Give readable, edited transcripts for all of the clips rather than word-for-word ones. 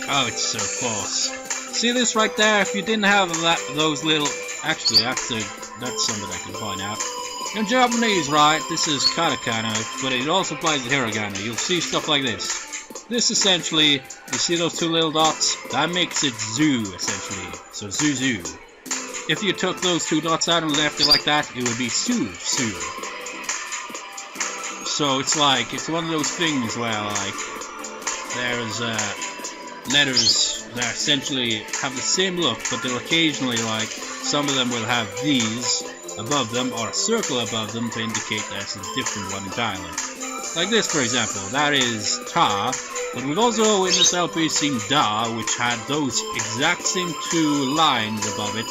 Oh, it's so false. See this right there? If you didn't have those little... Actually, that's something I can point out. In Japanese, right, this is katakana, but it also applies to hiragana. You'll see stuff like this. This essentially, you see those two little dots? That makes it zoo, essentially. So zoo. If you took those two dots out and left it like that, it would be su. So it's like, it's one of those things where like, there's letters that essentially have the same look, but they'll occasionally, like, some of them will have these above them or a circle above them to indicate there's a different one entirely. Like this, for example, that is ta, but we've also in this LP seen da, which had those exact same two lines above it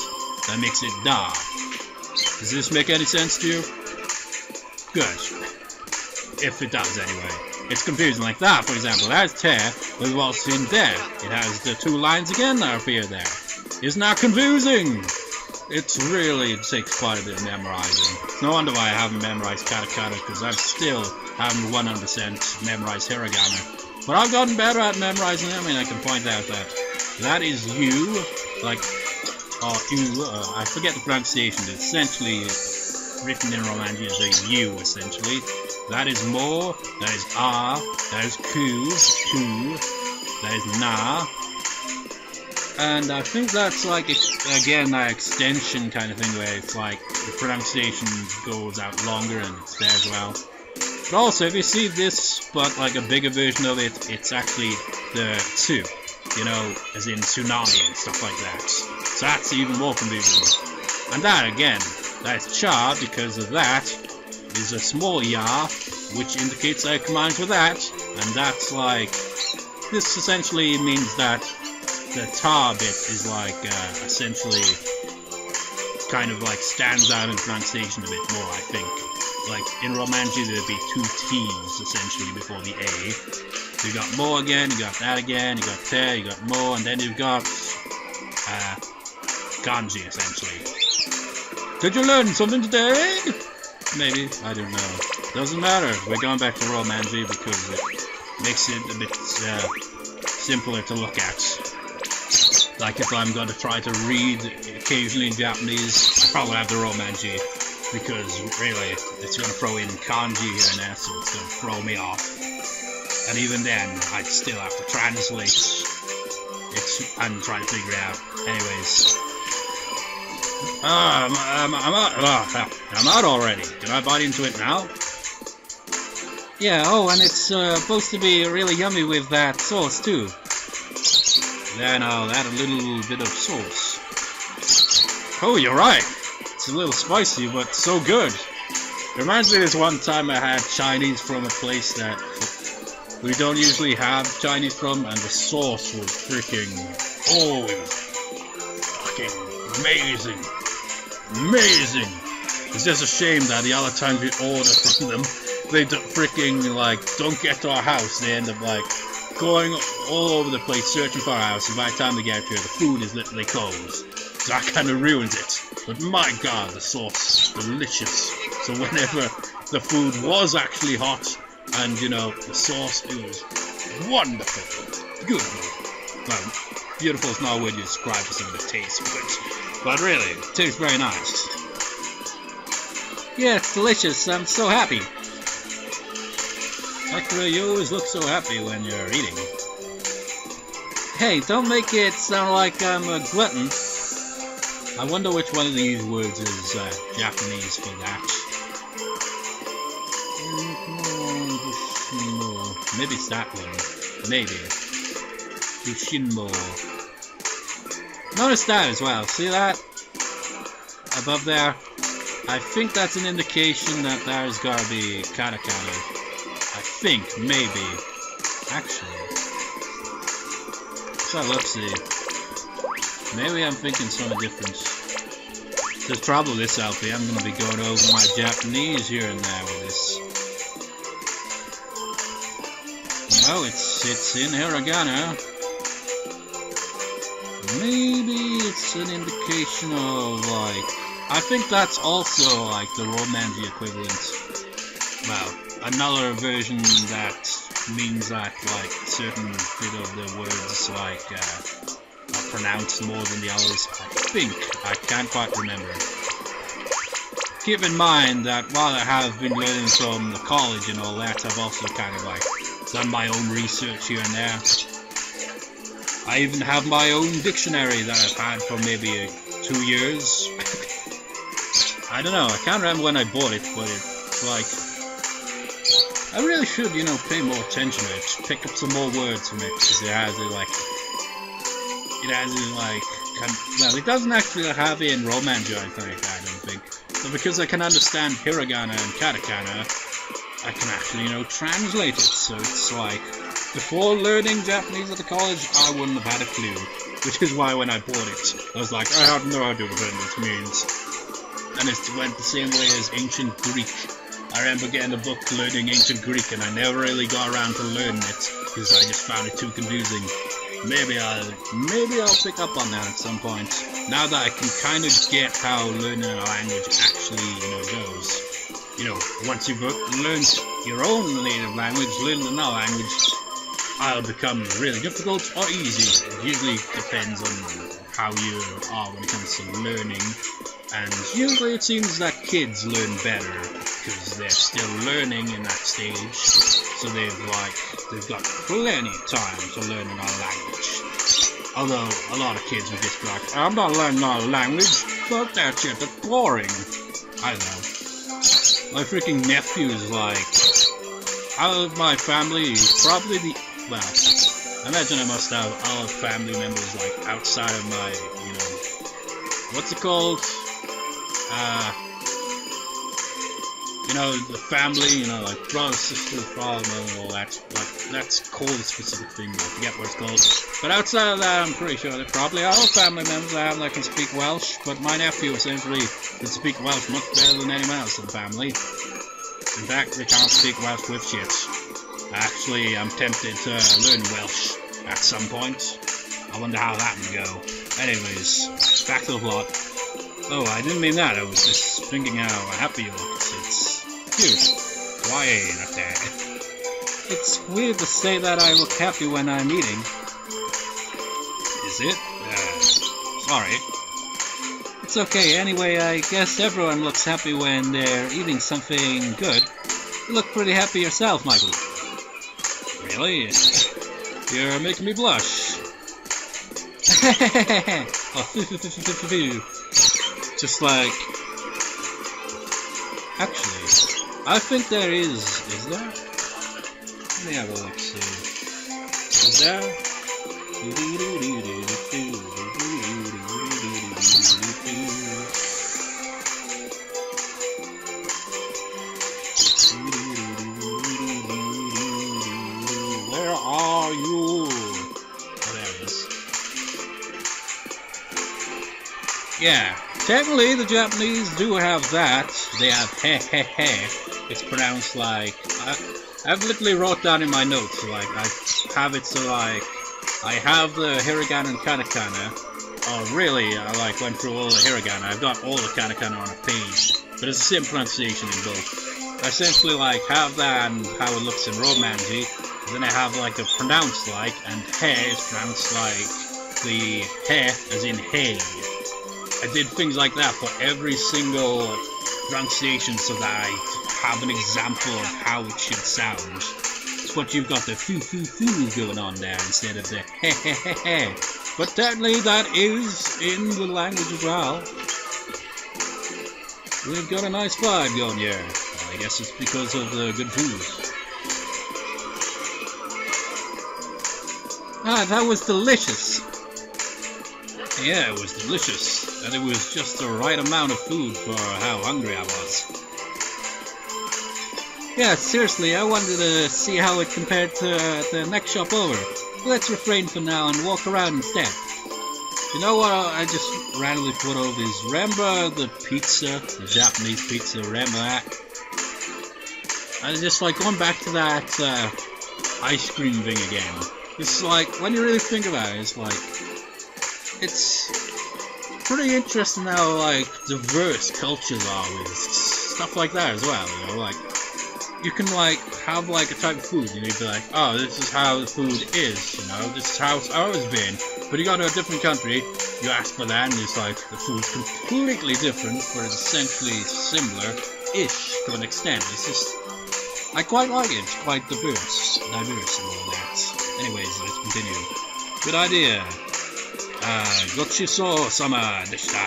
that makes it da. Does this make any sense to you? Good. If it does, anyway. It's confusing like that, for example. That's te, but we've also seen de. It has the two lines again that appear there. Isn't that confusing? It takes quite a bit of memorizing. It's no wonder why I haven't memorized katakana, because I still haven't 100% memorized hiragana. But I've gotten better at memorizing them, and I can point out that is you, like, or you, I forget the pronunciation, it's essentially written in Romanji as a U, essentially. That is mo, that is a, that is ku, that is na. And I think that's like, again, that extension kind of thing where it's like the pronunciation goes out longer and it's there as well. But also, if you see this, but like a bigger version of it, it's actually the tsu, you know, as in tsunami and stuff like that. So that's even more confusing. And that, again, that's cha, because of that is a small ya, which indicates I combines with that, and that's like, this essentially means that the ta bit is like, essentially, kind of like stands out in pronunciation a bit more, I think. Like, in Romanji there'd be two T's, essentially, before the A. So you got mo again, you got that again, you got te, you got mo, and then you've got, kanji, essentially. Did you learn something today? Maybe, I don't know. Doesn't matter, we're going back to Romanji because it makes it a bit, simpler to look at. Like if I'm going to try to read occasionally in Japanese, I probably have the Romanji, because really, it's going to throw in kanji here and there, so it's going to throw me off. And even then, I'd still have to translate it and try to figure it out. Anyways. I'm out already. Can I bite into it now? Yeah, oh, and it's supposed to be really yummy with that sauce too. Then I'll add a little bit of sauce. Oh, you're right. It's a little spicy, but so good. It reminds me of this one time I had Chinese from a place that we don't usually have Chinese from, and the sauce was freaking, oh, it was fucking amazing. Amazing. It's just a shame that the other times we order from them, they freaking, like, don't get to our house. They end up, like, going all over the place searching for our house, and by the time they get here, the food is literally closed. So that kind of ruins it. But my god, the sauce, delicious. So whenever the food was actually hot, and, you know, the sauce, it was wonderful. Beautiful. Well, beautiful is not a word you describe for some of the taste, but really, it tastes very nice. Yeah, it's delicious. I'm so happy. Akira, you always look so happy when you're eating. Hey, don't make it sound like I'm a glutton. I wonder which one of these words is Japanese for that. Maybe it's that one. Maybe. Yoshinmo. Notice that as well. See that? Above there? I think that's an indication that there's gotta be katakana. I think, maybe. Actually. So let's see. Maybe I'm thinking something different. There's probably this LP. I'm gonna be going over my Japanese here and there with this. No, it's in hiragana. Maybe it's an indication of, like, I think that's also like the Romanji equivalent. Well, another version that means that like a certain bit of the words like are pronounced more than the others. I can't quite remember. Keep in mind that while I have been learning from the college and all that, I've also kind of like done my own research here and there. I even have my own dictionary that I've had for maybe 2 years. I don't know, I can't remember when I bought it, but it's like, I really should, you know, pay more attention to it, pick up some more words from it, because it has it like, well, it doesn't actually have it in romance or anything like that, I don't think. But because I can understand hiragana and katakana, I can actually, you know, translate it. So it's like, before learning Japanese at the college, I wouldn't have had a clue. Which is why when I bought it, I was like, I have no idea what this means. And it went the same way as ancient Greek. I remember getting a book learning ancient Greek, and I never really got around to learning it because I just found it too confusing. Maybe I'll pick up on that at some point. Now that I can kind of get how learning a language actually, you know, goes. You know, once you've learned your own native language, learning another language, either become really difficult or easy. It usually depends on how you are when it comes to learning. And usually it seems that kids learn better because they're still learning in that stage. So they've got plenty of time to learn another language. Although a lot of kids would just be like, I'm not learning another language, fuck that shit, that's boring. I don't know. My freaking nephew is like, out of my family, probably well, I imagine I must have other family members like outside of my, you know, what's it called? You know, the family, you know, like brother, sister, father, mother, and all that. Like, that's called a specific thing, I forget what it's called. But outside of that, I'm pretty sure there probably are family members I have that can speak Welsh, but my nephew essentially can speak Welsh much better than anyone else in the family. In fact, they can't speak Welsh with shit. Actually, I'm tempted to learn Welsh at some point. I wonder how that would go. Anyways, back to the plot. Oh, I didn't mean that. I was just thinking how happy you look. It's cute. Why not that? It's weird to say that I look happy when I'm eating. Is it? Sorry. It's okay. Anyway, I guess everyone looks happy when they're eating something good. You look pretty happy yourself, Michael. Really? You're making me blush. Just like... Actually, I think there is there? Let me have a look, see. Is there? Where are you? Oh, there it is. Yeah. Technically, the Japanese do have that. They have he. It's pronounced like... I've literally wrote down in my notes, like, I have it so, like, I have the hiragana and katakana. Oh, really, I, like, went through all the hiragana. I've got all the katakana on a page. But it's the same pronunciation in both. I essentially, like, have that and how it looks in romanji. Then I have, like, a pronounced like, and he is pronounced like the he, as in hey. I did things like that for every single pronunciation so that I have an example of how it should sound. It's what you've got the foo going on there instead of the he. But technically that is in the language as well. We've got a nice vibe going here. I guess it's because of the good food. Ah, that was delicious. Yeah, it was delicious. And it was just the right amount of food for how hungry I was. Yeah, seriously, I wanted to see how it compared to the next shop over. Let's refrain for now and walk around instead. You know what I just randomly thought of is, remember the pizza, the Japanese pizza, remember that? I was just like going back to that ice cream thing again. It's like, when you really think about it, it's like, it's pretty interesting how, like, diverse cultures are with stuff like that as well, you know, like, you can like have like a type of food, and you'd be like, oh, this is how the food is, you know, this is how it's always been. But you go to a different country, you ask for that, and it's like the food's completely different, but it's essentially similar-ish to an extent. It's just, I quite like it. It's quite diverse and all that. Anyways, let's continue. Good idea. Gochiso-sama deshita.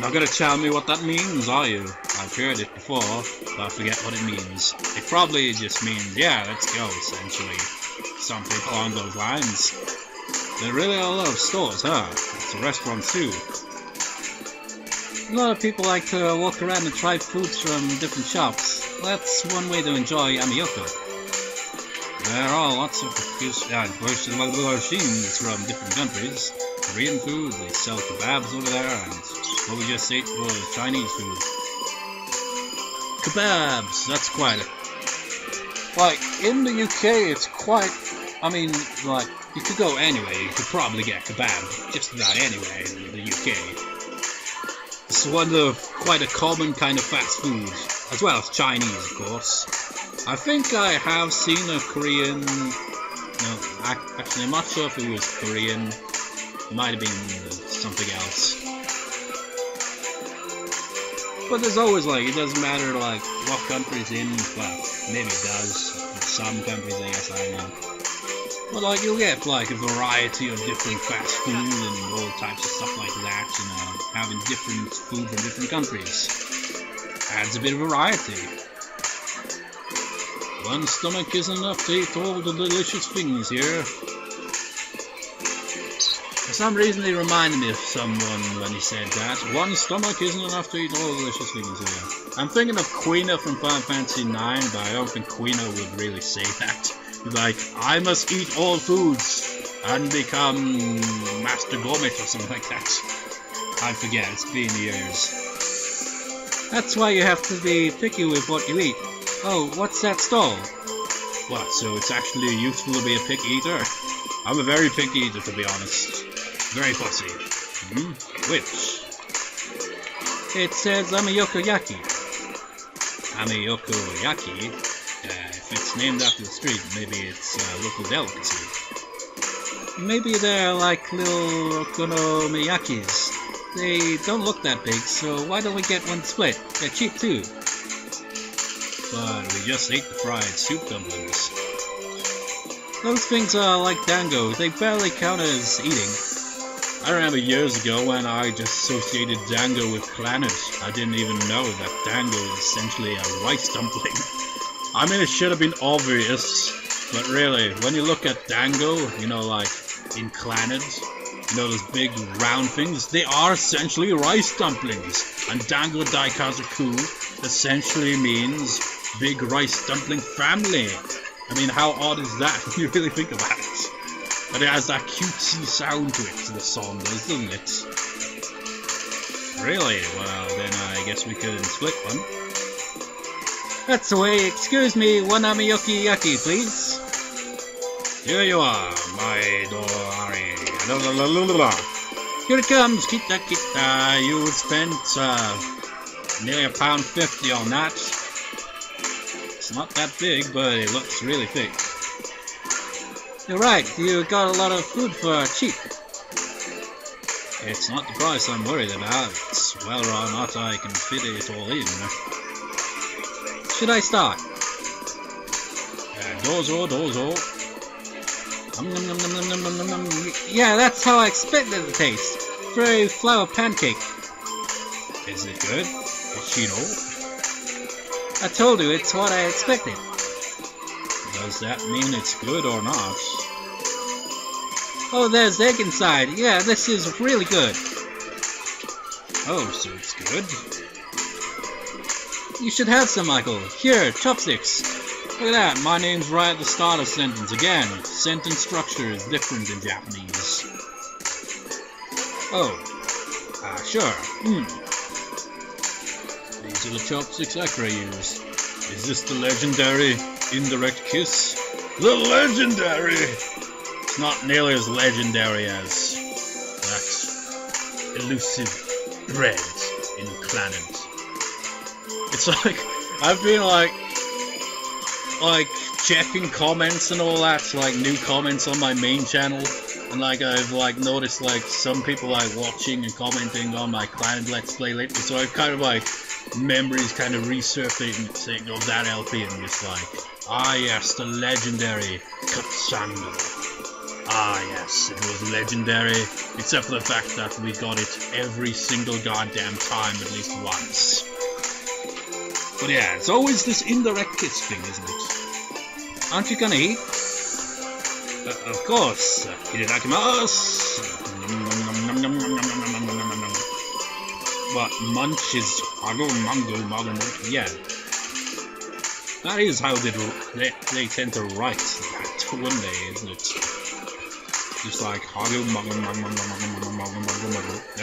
Not gonna tell me what that means, are you? I've heard it before, but I forget what it means. It probably just means, yeah, let's go, essentially. Something along those lines. There really are a lot of stores, huh? It's a restaurant too. A lot of people like to walk around and try foods from different shops. That's one way to enjoy ameyoko. There are lots of machines from different countries. Korean food, they sell kebabs over there, and what we just ate was Chinese food. Kebabs, that's quite a... Like, in the UK, it's quite... I mean, like, you could go anywhere, you could probably get kebab just about anywhere in the UK. It's one of quite a common kind of fast food, as well as Chinese, of course. I think I have seen a Korean... No, actually, I'm not sure if it was Korean. It might have been something else. But there's always, like, it doesn't matter, like, what country's in. Well, maybe it does. In some countries, I guess, I don't know. But, like, you'll get, like, a variety of different fast food and all types of stuff like that, you know, having different food from different countries. Adds a bit of variety. One stomach isn't enough to eat all the delicious things here. For some reason, he reminded me of someone when he said that. One stomach isn't enough to eat all the delicious things here. I'm thinking of Ueno from Final Fantasy IX, but I don't think Ueno would really say that. He's like, I must eat all foods and become Master Gourmet or something like that. I forget, it's been years. That's why you have to be picky with what you eat. Oh, what's that stall? What, so it's actually useful to be a picky eater? I'm a very picky eater, to be honest. Very fussy. Which? It says ameyoko-yaki. Ameyoko-yaki? If it's named after the street, maybe it's a local delicacy. Maybe they're like little okonomiyakis. They don't look that big, so why don't we get one split? They're cheap too. But we just ate the fried soup dumplings. Those things are like dango, they barely count as eating. I remember years ago when I just associated dango with planet. I didn't even know that dango is essentially a rice dumpling. I mean, it should have been obvious, but really, when you look at dango, you know, like in Planet, you know, those big round things, they are essentially rice dumplings. And dango daikazaku essentially means big rice dumpling family. I mean, how odd is that when you really think about it? But it has that cutesy sound to it, the song does, doesn't it? Really? Well, then I guess we could split one. That's the way. Excuse me, one ameyoko-yaki, please. Here you are, my dorari. Here it comes, kita. You spent nearly £1.50 on that. It's not that big, but it looks really thick. You're right, you got a lot of food for cheap. It's not the price I'm worried about, it's whether or not I can fit it all in. Should I start? Dozo. Yeah, that's how I expected it to taste. Very flour pancake. Is it good? Oshiro? I told you, it's what I expected. Does that mean it's good or not? Oh, there's egg inside. Yeah, this is really good. Oh, so it's good? You should have some, Michael. Here, chopsticks. Look at that, my name's right at the start of the sentence. Again, sentence structure is different in Japanese. Oh, sure. These are the chopsticks Akira used. Is this the legendary indirect kiss? The legendary! It's not nearly as legendary as that elusive bread in Planet. It's like, I've been like checking comments and all that, so, like new comments on my main channel, and like I've like noticed like some people like watching and commenting on my Clan Let's Play lately, so I've kind of like memories kind of resurfacing of that LP and just like, ah yes, the legendary Cassandra. Ah yes, it was legendary, except for the fact that we got it every single goddamn time at least once. But yeah, it's always this indirect kiss thing, isn't it? Aren't you gonna eat? Of course. Itadakimasu. What, munch is ago mango mango? Yeah. That is how they tend to write that one day, isn't it? Just like I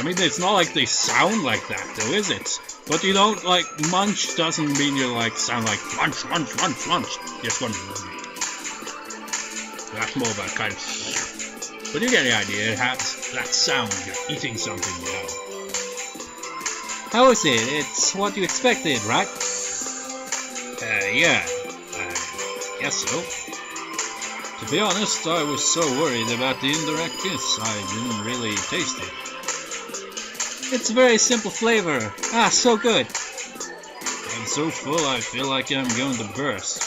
mean, it's not like they sound like that, though, is it? But you don't like munch doesn't mean you like sound like munch munch munch munch. Just one. That's more about kind of. But you get the idea. It has that sound. You're eating something, you know. How is it? It's what you expected, right? Yeah. Guess so. To be honest, I was so worried about the indirect kiss, I didn't really taste it. It's a very simple flavor. Ah, so good. I'm so full I feel like I'm going to burst.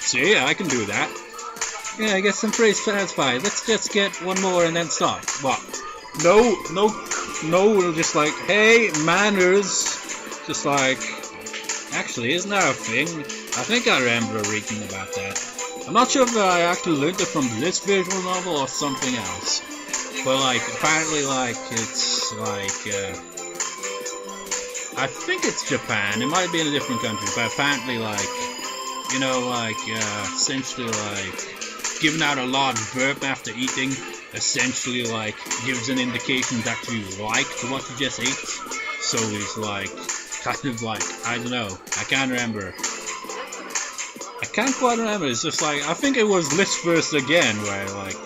See, I can do that. Yeah, I guess I'm pretty satisfied. Let's just get one more and then stop. What? No, we're just like, hey, manners. Just like, actually, isn't that a thing? I think I remember reading about that. I'm not sure if I actually learned it from this visual novel or something else. But like, apparently like, it's like, I think it's Japan, it might be in a different country, but apparently like, you know, like, essentially like, giving out a large burp after eating, essentially like, gives an indication that you liked what you just ate. So it's like, kind of like, I don't know, I can't remember. I can't quite remember, it's just like, I think it was this verse again, where like,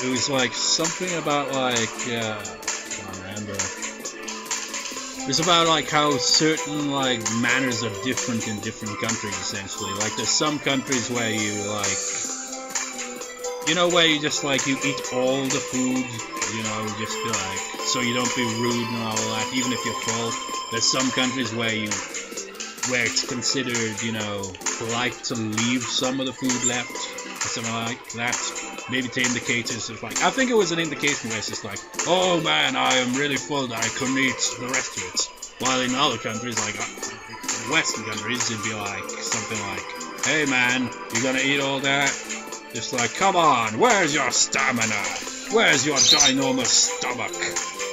it was like something about like, I can't remember. It was about like how certain like manners are different in different countries essentially. Like there's some countries where you like, you know, where you just like, you eat all the food, you know, just be like, so you don't be rude and all that, even if you're full. There's some countries where it's considered, you know, polite to leave some of the food left, or something like that. Maybe to indicate it's just like, I think it was an indication where it's just like, oh man, I am really full that I couldn't eat the rest of it. While in other countries, like Western countries, it'd be like something like, hey man, you gonna eat all that? Just like, come on, where's your stamina? Where's your ginormous stomach?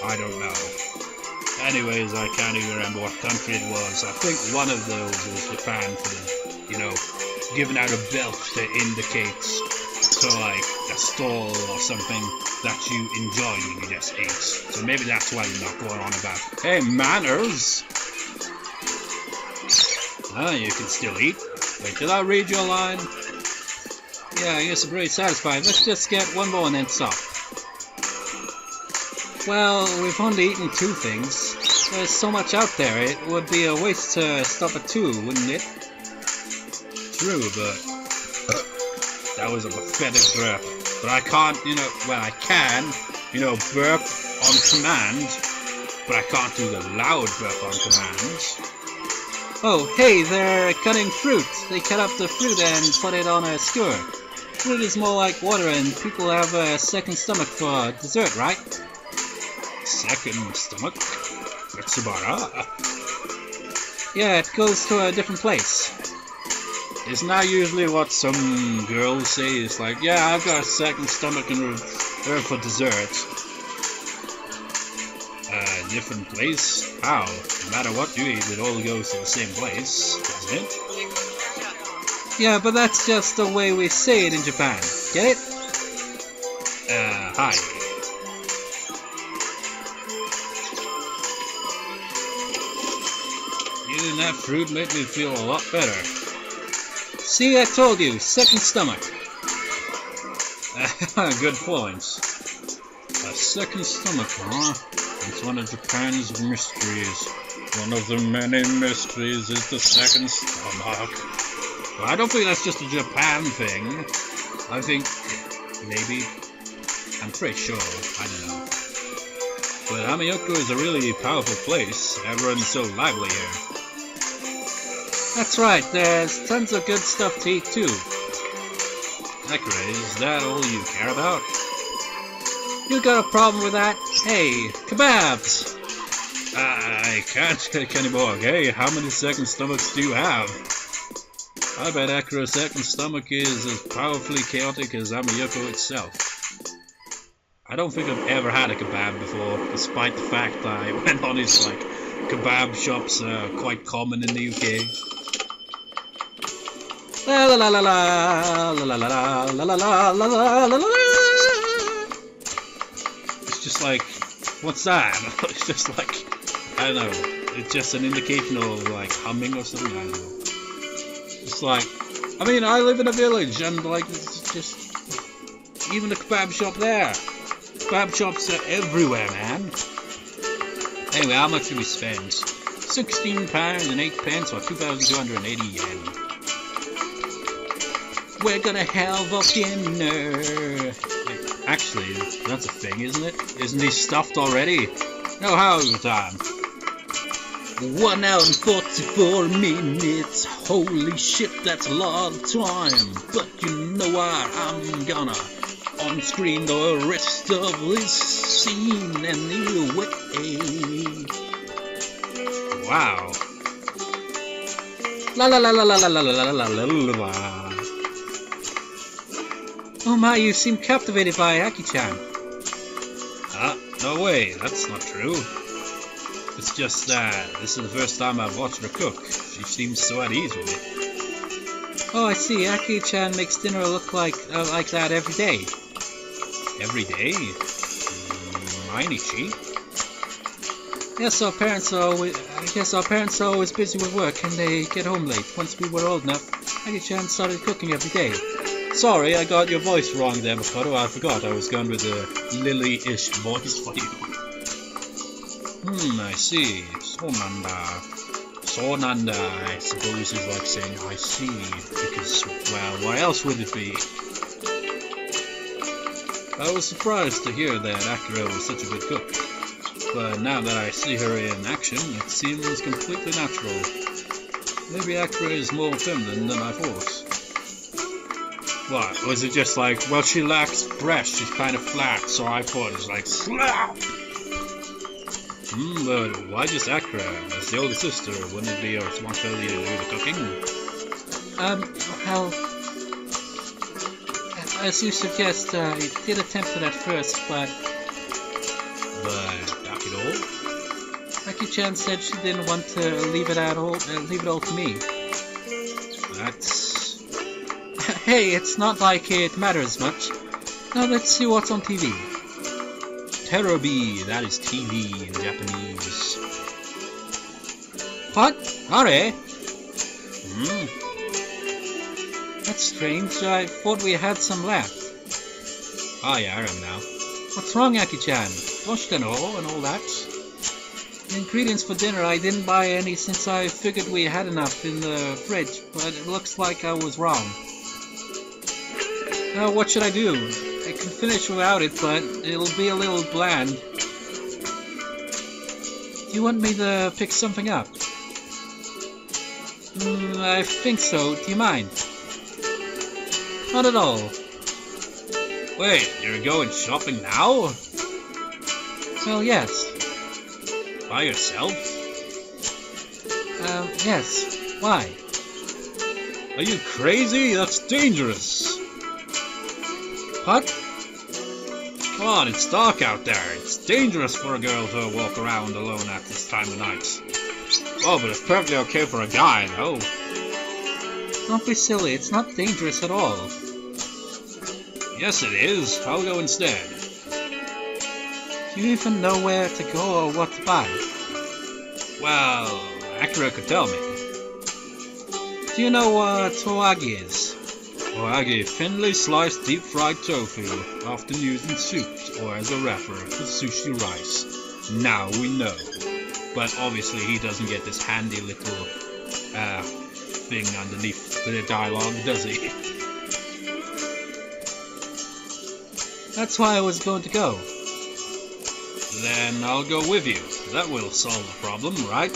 I don't know. Anyways, I can't even remember what country it was. I think one of those was Japan for the, you know, giving out a belt to indicate to like a stall or something that you enjoyed when you just ate. So maybe that's why you're not going on about, hey, manners! Ah, you can still eat. Wait, did I read your line? Yeah, I guess I'm pretty satisfied. Let's just get one more and then stop. Well, we've only eaten 2 things. There's so much out there, it would be a waste to stop at 2, wouldn't it? True, but that was a pathetic burp. But I can't, you know, well, I can, you know, burp on command, but I can't do the loud burp on command. Oh, hey, they're cutting fruit. They cut up the fruit and put it on a skewer. Fruit is more like water, and people have a second stomach for dessert, right? Second stomach? That's about yeah, it goes to a different place. Isn't that usually what some girls say? It's like, yeah, I've got a second stomach and reserved for dessert. Different place? How? No matter what you eat, it all goes to the same place, doesn't it? Yeah, but that's just the way we say it in Japan. Get it? Hi. Eating that fruit made me feel a lot better. See, I told you, second stomach. Good points. A second stomach, huh? It's one of Japan's mysteries. One of the many mysteries is the second stomach. Well, I don't think that's just a Japan thing. I think maybe. I'm pretty sure. I don't know. But Ameyoko is a really powerful place. Everyone's so lively here. That's right. There's tons of good stuff to eat too. Akira, is that all you care about? You got a problem with that? Hey, kebabs! I can't take any more, okay? How many second stomachs do you have? I bet Akira's second stomach is as powerfully chaotic as Ameyoko itself. I don't think I've ever had a kebab before, despite the fact that I went on his kebab shops quite common in the UK. La la la la la la la la la la la la la la. It's just like, what's that? It's just like, I don't know. It's just an indication of humming or something. I don't know. It's like, I mean, I live in a village and it's just even a kebab shop there. Kebab shops are everywhere, man. Anyway, how much did we spend? £16 and 8 pence, or 2,280 yen. We're gonna have a dinner. Actually, that's a thing, isn't it? Isn't he stuffed already? No, how's the time? 1 hour and 44 minutes. Holy shit, that's a lot of time. But you know what? I'm gonna on-screen the rest of this scene anyway. Wow. La la la la la la la la la la la. Oh my, you seem captivated by Aki-chan. No way, that's not true. It's just that this is the first time I've watched her cook. She seems so at ease with it. Oh, I see. Aki-chan makes dinner look like that every day. Every day? Mainichi? Yes, our parents are always busy with work and they get home late. Once we were old enough, Aki-chan started cooking every day. Sorry, I got your voice wrong there, Makoto. I forgot I was going with a Lily-ish voice for you. I see. Sonanda, I suppose is like saying I see, because, well, why else would it be? I was surprised to hear that Akira was such a good cook, but now that I see her in action, it seems completely natural. Maybe Akira is more feminine than I thought. What, was it just like, well, she lacks breast, she's kind of flat, so I thought it was like, slap! But why just Akira? As the older sister, wouldn't it be your responsibility to do the cooking? Well, as you suggest, I did attempt it at first, but back it all? Aki-chan said she didn't want to leave it all to me. That's... Hey, it's not like it matters much. Now let's see what's on TV. Terobi, that is TV in Japanese. What? Are? That's strange. I thought we had some left. Oh yeah, I remember now. What's wrong, Aki-chan? Doshitano and all that? The ingredients for dinner, I didn't buy any since I figured we had enough in the fridge, but it looks like I was wrong. Now what should I do? I can finish without it, but it'll be a little bland. Do you want me to pick something up? I think so. Do you mind? Not at all. Wait, you're going shopping now? Well, yes. By yourself? Yes. Why? Are you crazy? That's dangerous. What? Come on, it's dark out there. It's dangerous for a girl to walk around alone at this time of night. Oh, but it's perfectly okay for a guy, no? Don't be silly. It's not dangerous at all. Yes, it is. I'll go instead. Do you even know where to go or what to buy? Well, Akira could tell me. Do you know what toagi is? Toagi, thinly sliced deep-fried tofu, often used in soups or as a wrapper for sushi rice. Now we know. but obviously he doesn't get this handy little thing underneath the dialogue, does he? That's why I was going to go. Then I'll go with you. That will solve the problem, right?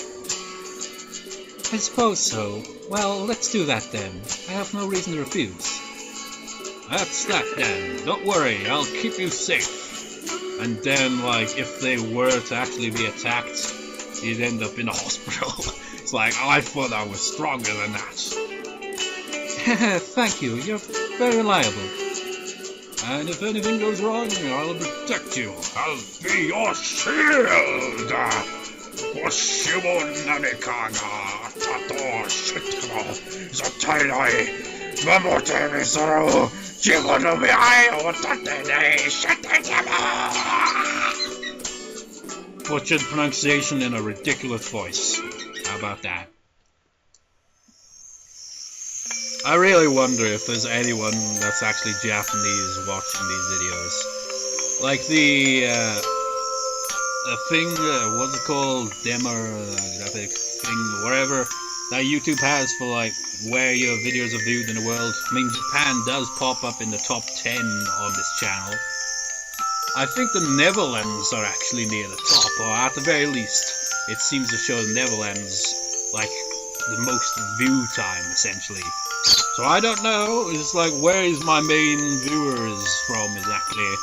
I suppose so. Well, let's do that then. I have no reason to refuse. That's that then. Don't worry, I'll keep you safe. And then, like, if they were to actually be attacked, you'd end up in a hospital. It's like, oh, I thought I was stronger than that. Thank you, you're very reliable. And if anything goes wrong, I'll protect you. I'll be your shield. Butchered pronunciation in a ridiculous voice. How about that? I really wonder if there's anyone that's actually Japanese watching these videos. Like the thing, what's it called? Demographic thing, whatever that YouTube has for like where your videos are viewed in the world. I mean, Japan does pop up in the top 10 on this channel. I think the Netherlands are actually near the top, or at the very least, it seems to show the Netherlands like the most view time, essentially. So I don't know, it's like, where is my main viewers from exactly?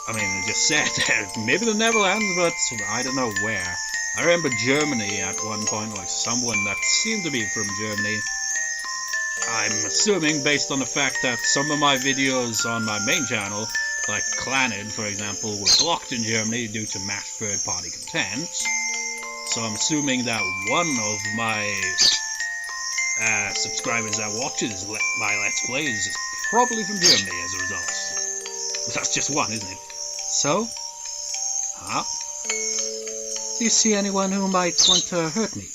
I mean, I just said maybe the Netherlands, but I don't know where. I remember Germany at one point, like someone that seemed to be from Germany. I'm assuming, based on the fact that some of my videos on my main channel, like Claned, for example, were blocked in Germany due to mashed third-party content. So I'm assuming that one of my subscribers that watches my Let's Plays is probably from Germany as a result. But that's just one, isn't it? So? Huh? Do you see anyone who might want to hurt me?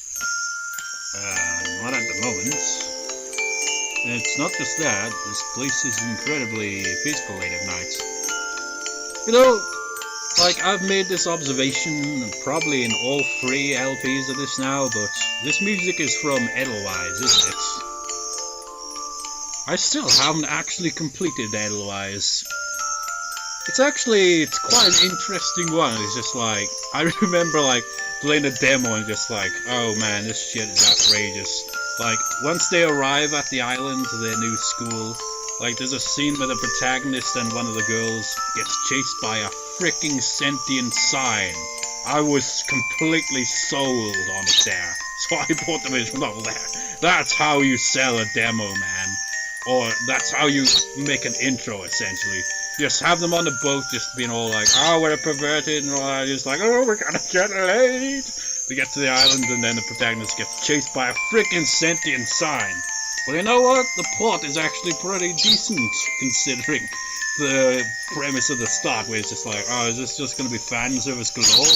Not at the moment. It's not just that, this place is incredibly peaceful late at night. You know, like, I've made this observation probably in all 3 LPs of this now, but this music is from Edelweiss, isn't it? I still haven't actually completed Edelweiss. It's quite an interesting one. It's just like, I remember like playing a demo and just like, oh man, this shit is outrageous. Like, once they arrive at the island to their new school, like there's a scene where the protagonist and one of the girls gets chased by a freaking sentient sign. I was completely sold on it there. So I bought the visual novel there. That's how you sell a demo, man. Or that's how you make an intro, essentially. Just have them on the boat just being all like, oh, we're perverted and all that. Just like, oh, we're gonna get laid. They get to the island and then the protagonist gets chased by a freaking sentient sign. Well, you know what? The plot is actually pretty decent considering the premise of the start, where it's just like, oh, is this just going to be fan service galore?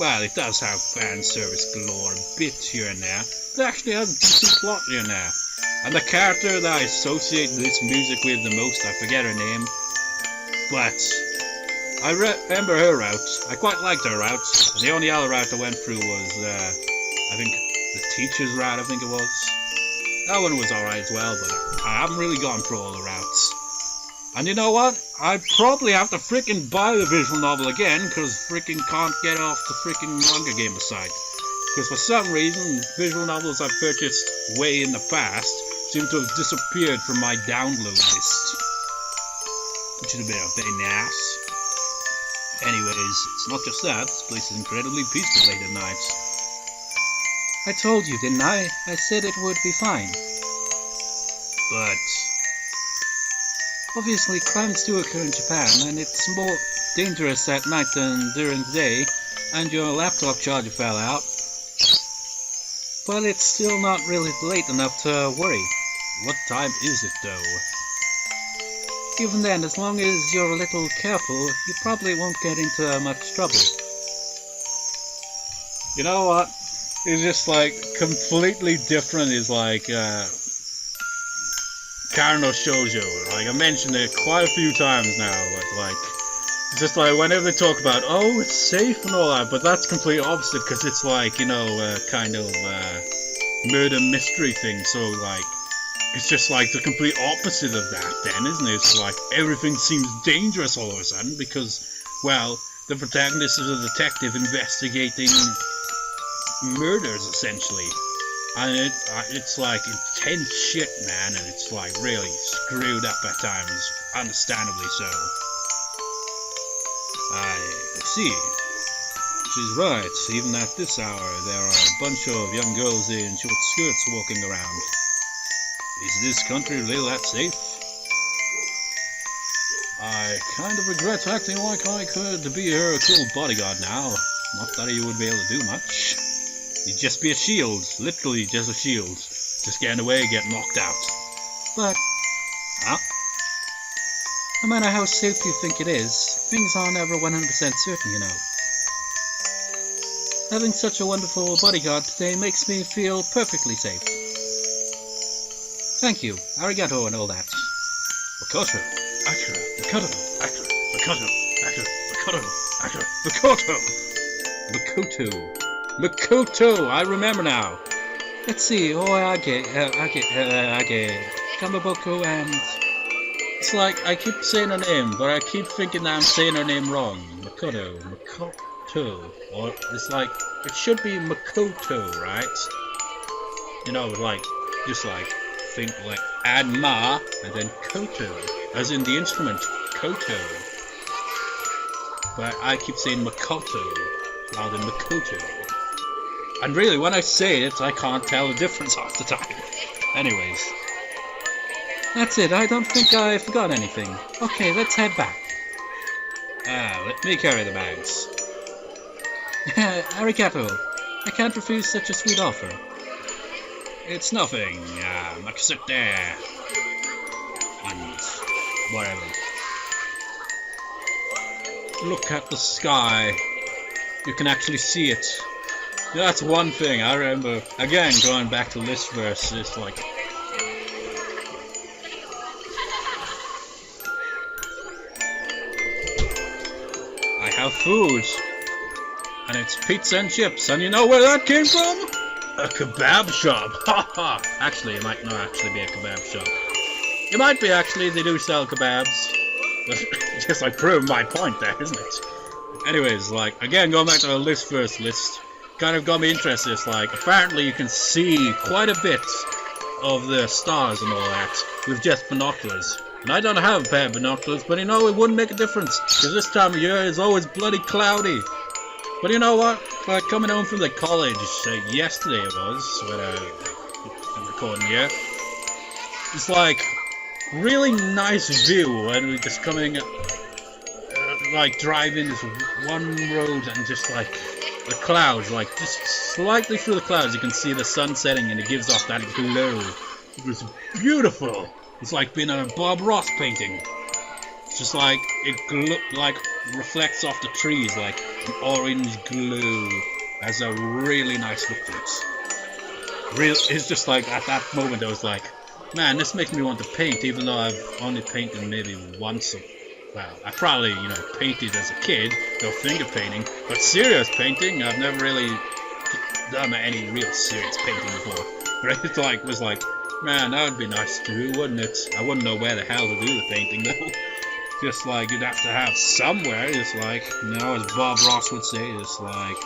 Well, it does have fan service galore a bit here and there. It actually has a decent plot here and there. And the character that I associate this music with the most, I forget her name, but I remember her route. I quite liked her route. The only other route I went through was, I think, the teacher's route, I think it was. That one was alright as well, but I haven't really gone through all the routes. And you know what? I probably have to frickin' buy the visual novel again, because frickin' can't get off the frickin' manga gamer site. Because for some reason, visual novels I've purchased way in the past seem to have disappeared from my download list. Which is a bit of a pain in the ass. Anyways, it's not just that, this place is incredibly peaceful late at night. I told you, didn't I? I said it would be fine. But obviously, crimes do occur in Japan, and it's more dangerous at night than during the day, and your laptop charger fell out. But it's still not really late enough to worry. What time is it, though? Even then, as long as you're a little careful, you probably won't get into much trouble. You know what? It's just like completely different is like Karen no Shoujo. Like I mentioned it quite a few times now, but like It's just like whenever they talk about, oh, it's safe and all that, but that's complete opposite because it's like, you know, kind of murder mystery thing. So like, it's just like the complete opposite of that then, isn't it? It's like everything seems dangerous all of a sudden because, well, the protagonist is a detective investigating murders essentially. And it's like intense shit, man, and it's like really screwed up at times, understandably so. I see. She's right. Even at this hour, there are a bunch of young girls in short skirts walking around. Is this country really that safe? I kind of regret acting like I could be her cool bodyguard now. Not that you would be able to do much. You'd just be a shield. Literally just a shield. Just get in the way, get knocked out. But, huh? No matter how safe you think it is, things are never 100% certain, you know. Having such a wonderful bodyguard today makes me feel perfectly safe. Thank you, arigato and all that. Makoto, Akira, Makoto, Akira, Makoto, Akira, Makoto, Akira, Makoto, Makoto, Makoto, I remember now. Let's see, Age, Kamaboko, and... It's like, I keep saying her name, but I keep thinking that I'm saying her name wrong. Makoto, Makoto, or it's like, it should be Makoto, right? You know, like, just like, think like, add ma, and then koto, as in the instrument, koto. But I keep saying Makoto, rather than Makoto. And really, when I say it, I can't tell the difference half the time. Anyways. That's it, I don't think I forgot anything. Okay, let's head back. Let me carry the bags. Arigato. I can't refuse such a sweet offer. It's nothing, Makasute. And whatever. Look at the sky. You can actually see it. That's one thing I remember, again, going back to this verse, it's like... I have food, and it's pizza and chips, and you know where that came from? A kebab shop. Haha. Actually, it might not actually be a kebab shop. It might be actually, they do sell kebabs. But just like prove my point there, isn't it? Anyways, like, again, going back to the list first list, kind of got me interested. It's like, apparently you can see quite a bit of the stars and all that with just binoculars. And I don't have a pair of binoculars, but you know, it wouldn't make a difference, because this time of year is always bloody cloudy. But you know what? Like, coming home from the college, yesterday it was, when I'm recording here, it's like, really nice view, and we're just coming, like, driving this one road, and just like, the clouds, like, just slightly through the clouds, you can see the sun setting, and it gives off that glow. It was beautiful. It's like being on a Bob Ross painting. It's just like, it like reflects off the trees, like an orange glow. Has a really nice look to it. It's just like, at that moment I was like, man, this makes me want to paint, even though I've only painted maybe once. Well, I probably, you know, painted as a kid, though finger painting, but serious painting, I've never really done any real serious painting before. But it like, was like, man, that would be nice to do, wouldn't it? I wouldn't know where the hell to do the painting though. Just like, you'd have to have somewhere, just like, you know, as Bob Ross would say, just like,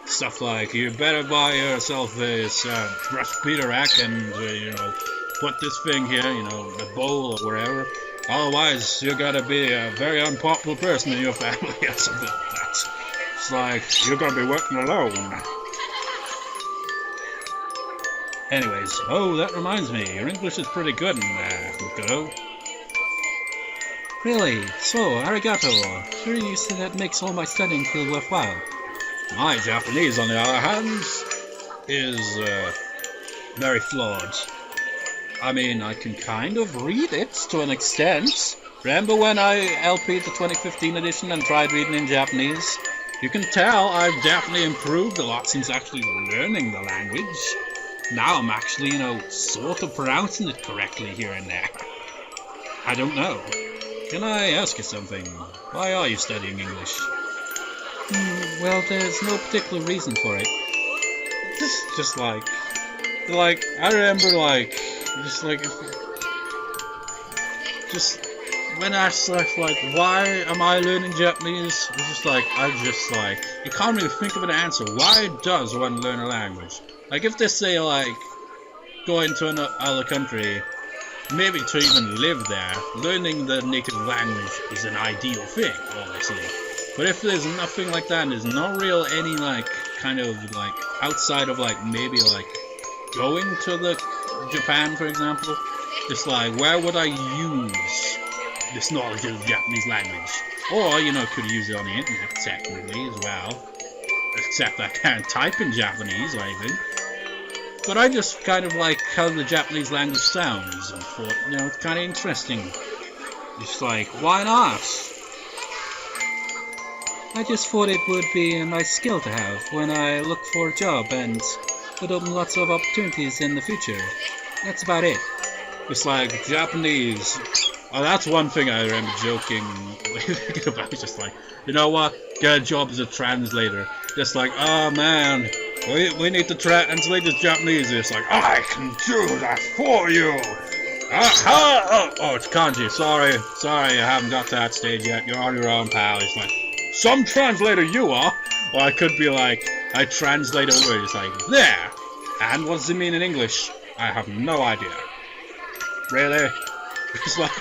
stuff like, you better buy yourself this brush Peter rack and, you know, put this thing here, you know, a bowl or wherever. Otherwise, you're gonna be a very unpopular person in your family or something like that. It's like, you're gonna be working alone. Anyways, oh, that reminds me, your English is pretty good in there, Makoto. Really? So, arigato. Sure you say that makes all my studying feel worthwhile. My Japanese, on the other hand, is very flawed. I mean, I can kind of read it to an extent. Remember when I LP'd the 2015 edition and tried reading in Japanese? You can tell I've definitely improved a lot since actually learning the language. Now I'm actually, you know, sort of pronouncing it correctly here and there. I don't know. can I ask you something? Why are you studying English? Well, there's no particular reason for it. Just like I remember just when asked like why am I learning Japanese? It's just like you can't really think of an answer. Why does one learn a language? Like if they say like going to another country, maybe to even live there, learning the native language is an ideal thing, obviously. But if there's nothing like that, and there's not real any like kind of like outside of like maybe like going to the Japan, for example, just like where would I use this knowledge of the Japanese language? Or could use it on the internet technically as well. Except I can't type in Japanese or anything. But I just kind of like how the Japanese language sounds and thought, it's kind of interesting. Just like, why not? I just thought it would be a nice skill to have when I look for a job and would open lots of opportunities in the future. That's about it. It's like Japanese. Oh, that's one thing I remember joking about. Just like, you know what? Get a job as a translator. Just like, oh man, we need to translate this Japanese. It's like, I can do that for you. Oh, it's kanji. Sorry, I haven't got to that stage yet. You're on your own, pal. It's like, some translator you are. Or I could be like, I translate a word. It's like, there. And what does it mean in English? I have no idea. Really? It's like,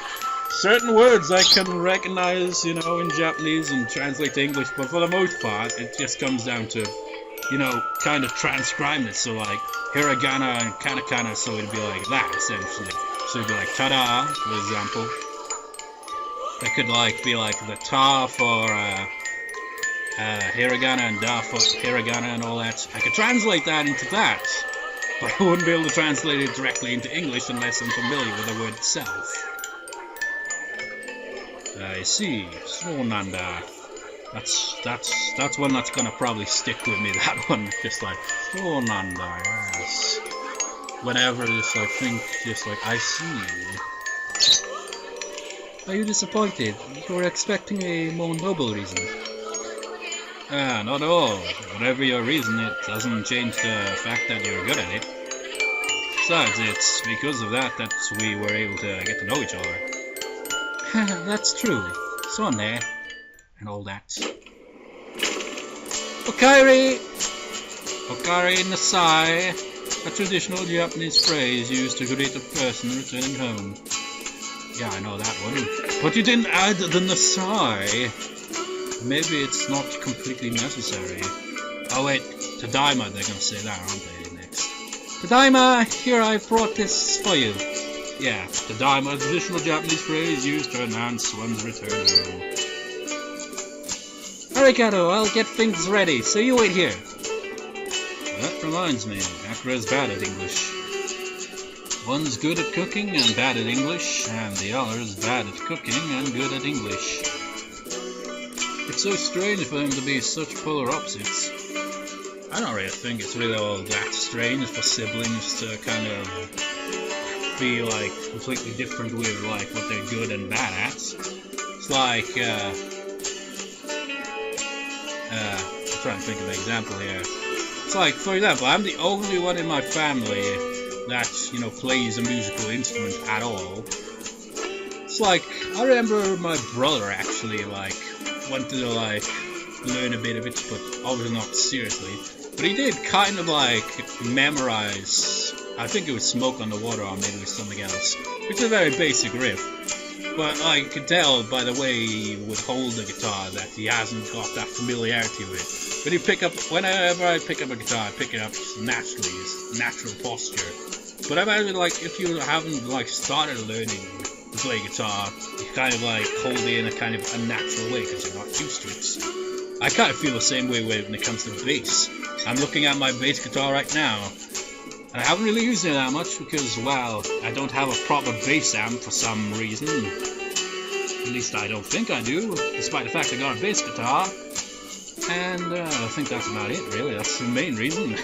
certain words I can recognize, in Japanese and translate to English, but for the most part, it just comes down to, kind of transcribe it. So like, hiragana and katakana, so it'd be like that, essentially. So it'd be like, tada, for example. It could like be like the ta for hiragana and da for hiragana and all that. I could translate that into that, but I wouldn't be able to translate it directly into English unless I'm familiar with the word itself. I see. So nanda. That's one that's gonna probably stick with me. That one, just like so nanda. Yes. Whenever just I think, just like I see. Are you disappointed? You were expecting a more noble reason. Not at all. Whatever your reason, it doesn't change the fact that you're good at it. Besides, it's because of that we were able to get to know each other. That's true. So there, and all that. Okaeri! Okaeri nasai, a traditional Japanese phrase used to greet a person returning home. Yeah, I know that one. But you didn't add the nasai. Maybe it's not completely necessary. Oh wait, Tadaima, they're gonna say that, aren't they, next? Tadaima, here I brought this for you. Yeah, Tadaima, a traditional Japanese phrase used to announce one's return home. Arigato, I'll get things ready, so you wait here. That reminds me, Akira's bad at English. One's good at cooking and bad at English, and the other's bad at cooking and good at English. It's so strange for them to be such polar opposites. I don't really think it's really all that strange for siblings to kind of be like completely different with like what they're good and bad at. It's like I'm trying to think of an example here. It's like, for example, I'm the only one in my family that plays a musical instrument at all. It's like I remember my brother actually wanted to learn a bit of it, but obviously not seriously. But he did kind of memorize, I think it was Smoke on the Water or maybe it was something else, which is a very basic riff. But I could tell by the way he would hold the guitar that he hasn't got that familiarity with it. But whenever I pick up a guitar, I pick it up just naturally, just natural posture. But I imagine if you haven't started learning to play guitar, you kind of hold it in a kind of unnatural way because you're not used to it. I kind of feel the same way when it comes to bass. I'm looking at my bass guitar right now, and I haven't really used it that much because, well, I don't have a proper bass amp for some reason. At least I don't think I do, despite the fact I got a bass guitar. And I think that's about it, really. That's the main reason.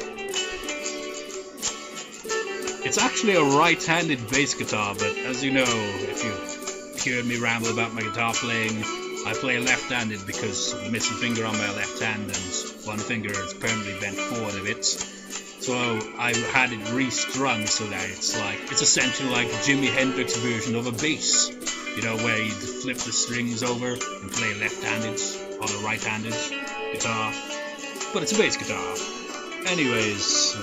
It's actually a right-handed bass guitar, but as you know, if heard me ramble about my guitar playing. I play left-handed because of the missing finger on my left hand and one finger is permanently bent forward a bit. So I had it restrung so that it's essentially like a Jimi Hendrix version of a bass. You know, where you flip the strings over and play left-handed on a right-handed guitar. But it's a bass guitar. Anyways,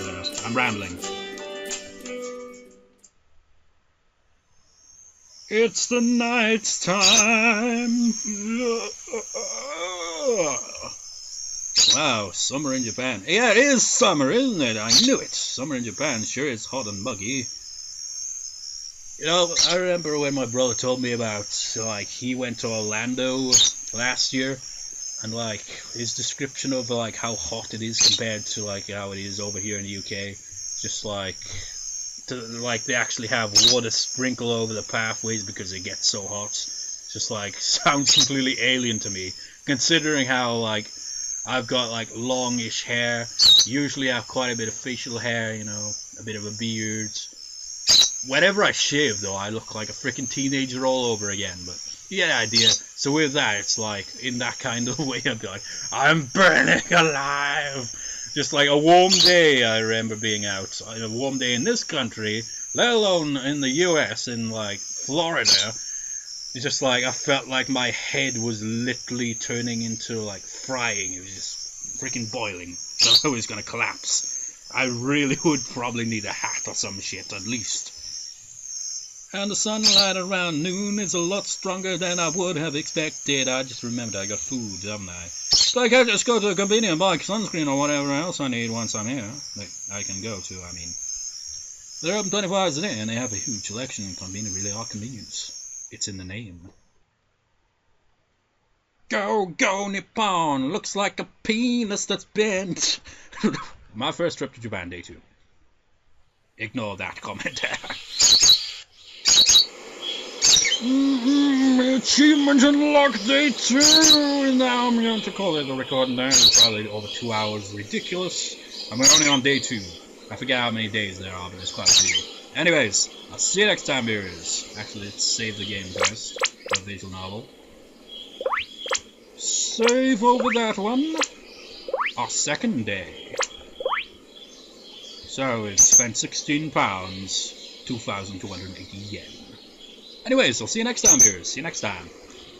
I'm rambling. It's the night time. Wow, summer in Japan. Yeah, it is summer, isn't it? I knew it. Summer in Japan sure is hot and muggy. You know, I remember when my brother told me about, like, he went to Orlando last year, and, like, his description of, like, how hot it is compared to, like, how it is over here in the UK, just, like, they actually have water sprinkle over the pathways because it gets so hot. Just, like, sounds completely alien to me, considering how, like, I've got, like, longish hair, usually I have quite a bit of facial hair, you know, a bit of a beard. Whenever I shave, though, I look like a freaking teenager all over again, but you get the idea. So with that, it's like, in that kind of way, I'd be like, I'm burning alive! Just like a warm day, I remember being out. A warm day in this country, let alone in the US, in, like, Florida. It's just like, I felt like my head was literally turning into, like, frying. It was just freaking boiling. So I was gonna collapse. I really would probably need a hat or some shit, at least. And the sunlight around noon is a lot stronger than I would have expected. I just remembered I got food, haven't I? So I can't just go to the konbini and buy sunscreen or whatever else I need once I'm here. Like, I can go to, I mean. They're open 24 hours a day and they have a huge selection. Konbini really are convenience. It's in the name. Go, go, Nippon! Looks like a penis that's bent. My first trip to Japan, day 2. Ignore that comment there. Achievement unlocked, day 2! Now I'm going to call it a recording there. It's probably over 2 hours. Ridiculous. I'm only on day 2. I forget how many days there are, but there's quite a few. Anyways, I'll see you next time, viewers. Actually, let's save the game first. The visual novel. Save over that one. Our second day. So we've spent £16, 2,280 yen. Anyways, I'll see you next time, viewers. See you next time.